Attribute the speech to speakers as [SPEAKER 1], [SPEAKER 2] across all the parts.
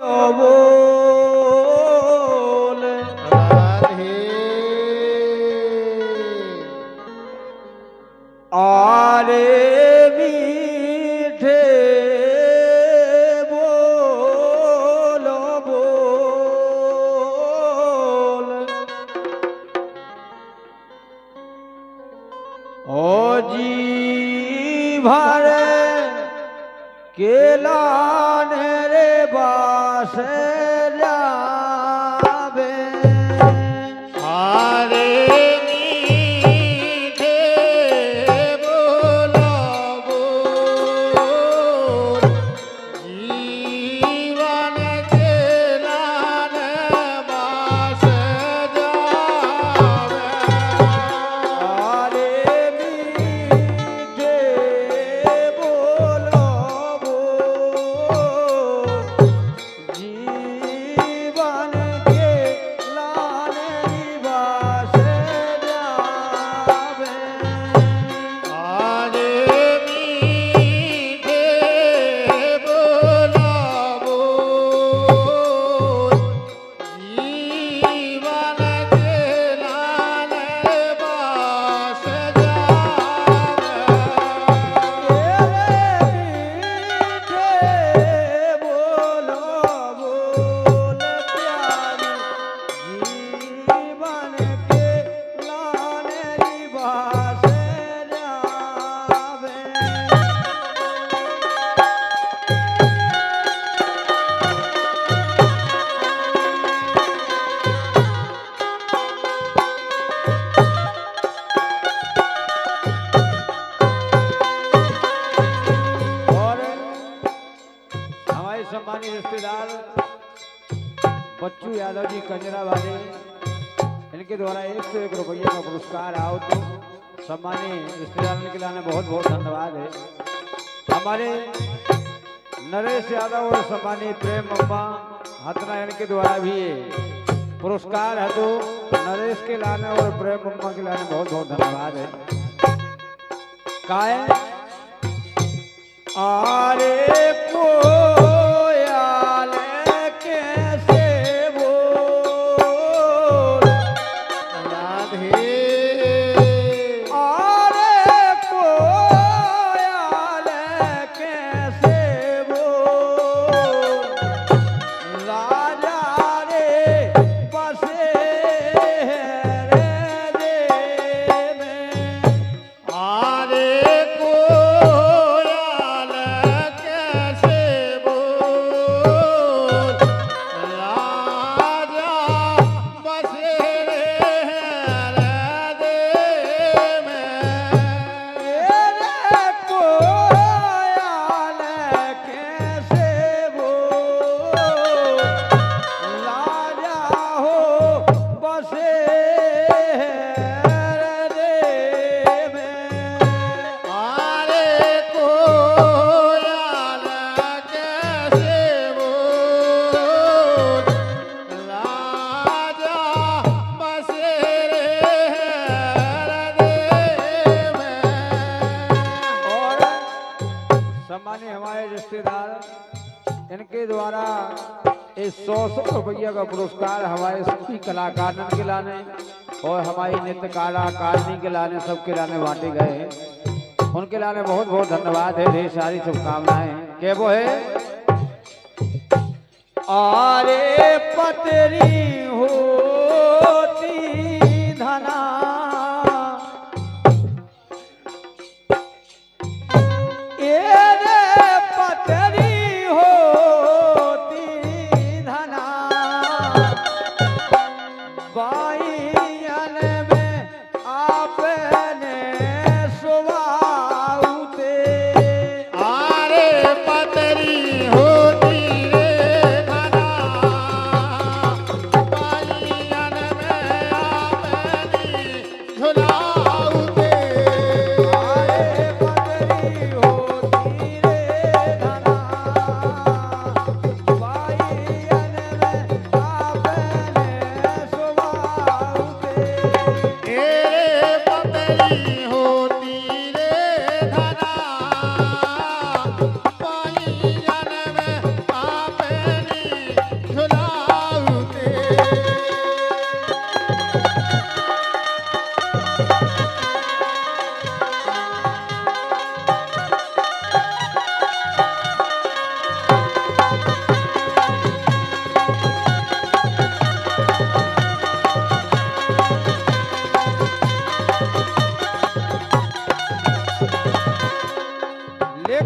[SPEAKER 1] बोल
[SPEAKER 2] राधे
[SPEAKER 1] आरे मीठे बोल बोल ओ जी भरे केला रे बास जावे
[SPEAKER 2] आरे मीठे बोलो बोल जीवन के लान बास जावे
[SPEAKER 1] आरे मीठे बोलो बोल जीवन के लाने बास जावे
[SPEAKER 2] आरे मीठे बोलो बोल जीवन के लाल बास
[SPEAKER 1] और हमारे सम्मानित रिश्तेदार बच्चू यादव जी कंजरा वाले इनके द्वारा 101 रुपये का पुरस्कार आओ तो सम्मानित रिश्तेदार के लाने बहुत बहुत धन्यवाद है। हमारे नरेश यादव और सम्मानित प्रेम अम्मा हतना इनके द्वारा भी ये पुरस्कार है तो नरेश के लाने और प्रेम अम्मा के लाने बहुत बहुत धन्यवाद है। काय आरे कोयल कैसे बोल
[SPEAKER 2] राधे
[SPEAKER 1] आरे कोयल कैसे बोल राजा रे बसे रे दे में
[SPEAKER 2] आरे कोयल कैसे बोल राजा बसे रे दे में
[SPEAKER 1] तेरे कोयल कैसे बोल राजा हो बसे रे में
[SPEAKER 2] आरे कोयल कैसे बोल राजा बसे रे में
[SPEAKER 1] और सम्मानित हमारे रिश्तेदार इनके द्वारा इस 100 रुपये का पुरस्कार हमारे सभी कलाकार के लाने और हमारी नृत्य कलाकारिणी के लाने सबके लाने बांटे गए हैं। उनके लाने बहुत बहुत धन्यवाद है। ढेर सारी शुभकामनाएं के वो है आरे पतरी होती धना एरे पतरी होती धना बाईयन में आपने सुबाउते
[SPEAKER 2] आरे पतरी होती रे धना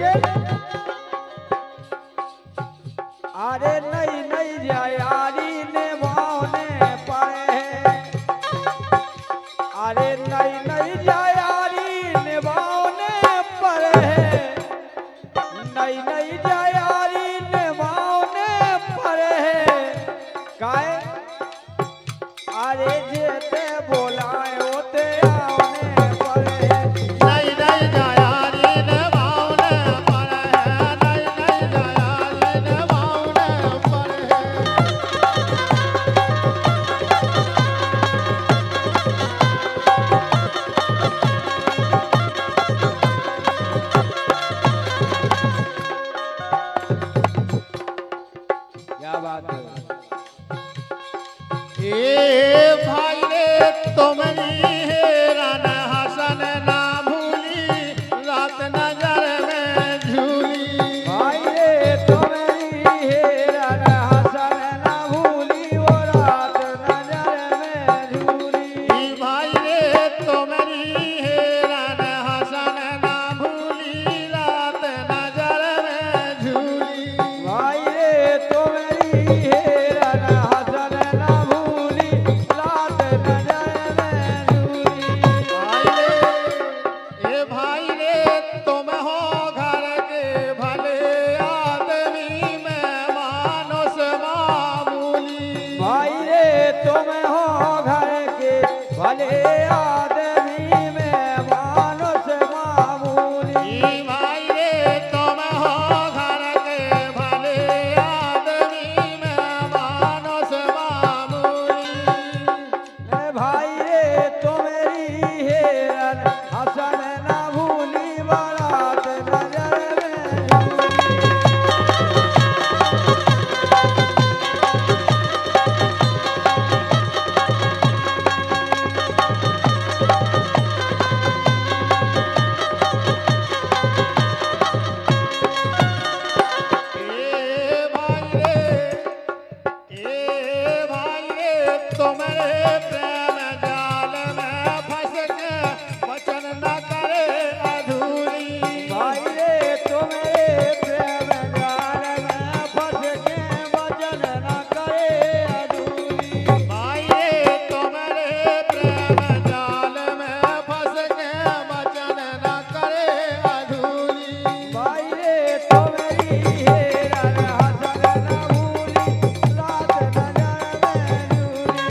[SPEAKER 1] लेकिन अरे नहीं नहीं यारी ने भावने पड़े अरे नहीं नहीं यारी ने भावने पड़े नहीं नहीं यारी ने भावने पड़े काहे अरे जेते बोलाए होते आने पड़े
[SPEAKER 2] नहीं नहीं जायारी ने भावने पड़े नहीं नहीं जायारी ने भावने पड़े
[SPEAKER 1] क्या बात है
[SPEAKER 2] ए भाई रे तुमरी हेरन हसन ना भूली रात नजर में झूली
[SPEAKER 1] भाई रे तुम्हारी हेरन हसन ना भूली वो रात नजर में झूली
[SPEAKER 2] भाई रे तुमरी हेरन हसन ना भूली रात नजर में झूली
[SPEAKER 1] भाई रे तुम्हारी हेरन हसन ना भूली रात नजर में झूली
[SPEAKER 2] भाई रे तुम हो घर के भले आदमी में मानुष मामूली
[SPEAKER 1] भाई रे तुम हो घर के भले आदमी में मानुष मामूली
[SPEAKER 2] भाई रे तुम हो घर के भले आदमी में मानुष मामूली
[SPEAKER 1] भाई रे तुम्हारी हेरन हसन ना भूली बारात नजर में झूली।
[SPEAKER 2] भाई रे तुम्हारे प्रेम जाल में फंस के वचन न करे अधूरी
[SPEAKER 1] भाई रे तुम्हारे प्रेम जाल में फंस के वचन न करे अधूरी।
[SPEAKER 2] भाई रे तुम्हारे प्रेम जाल में फंस के वचन न करे अधूरी
[SPEAKER 1] भाई रे तुम्हारी हेरन हसन ना भूली रात नजर में झूली।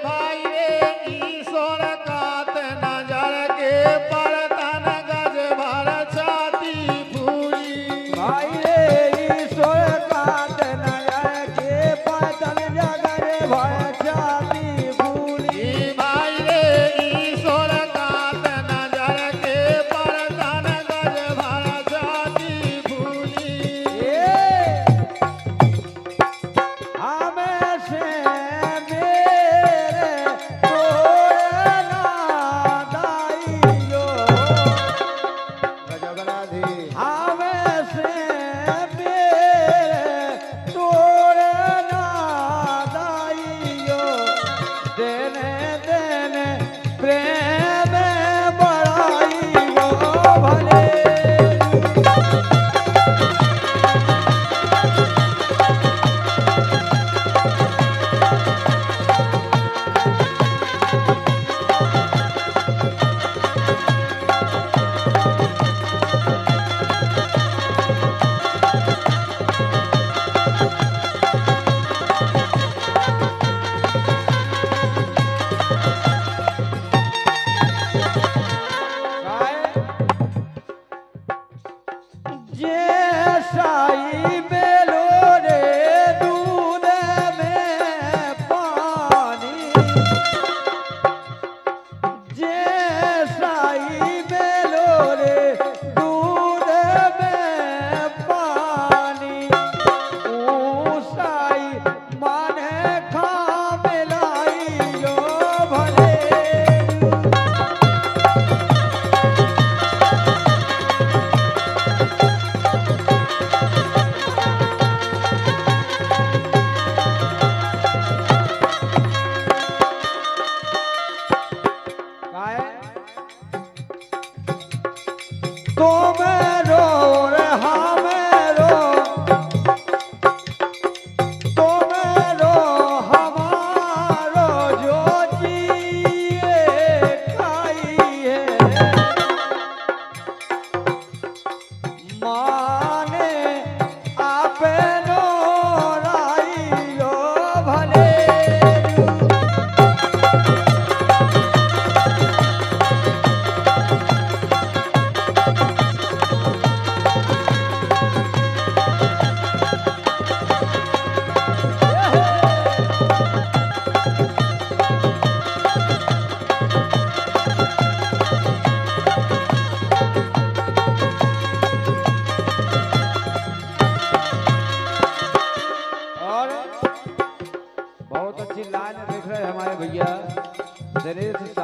[SPEAKER 2] भाई रे ईश्वर कात नजर के परतन गज भर छाती पूरी
[SPEAKER 1] भाई रे ईश्वर कात नजर के पतन जगर भय छाती भूली।
[SPEAKER 2] भाई रे ईश्वर कात नजर के परतन गज भर छाती पूरी
[SPEAKER 1] हमें से मेरे तोड़े ना दाइयो
[SPEAKER 2] गजबराधी
[SPEAKER 1] हमें से मेरे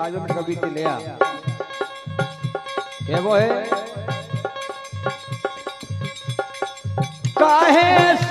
[SPEAKER 1] आज में कभी ते लिया ये वो है काहे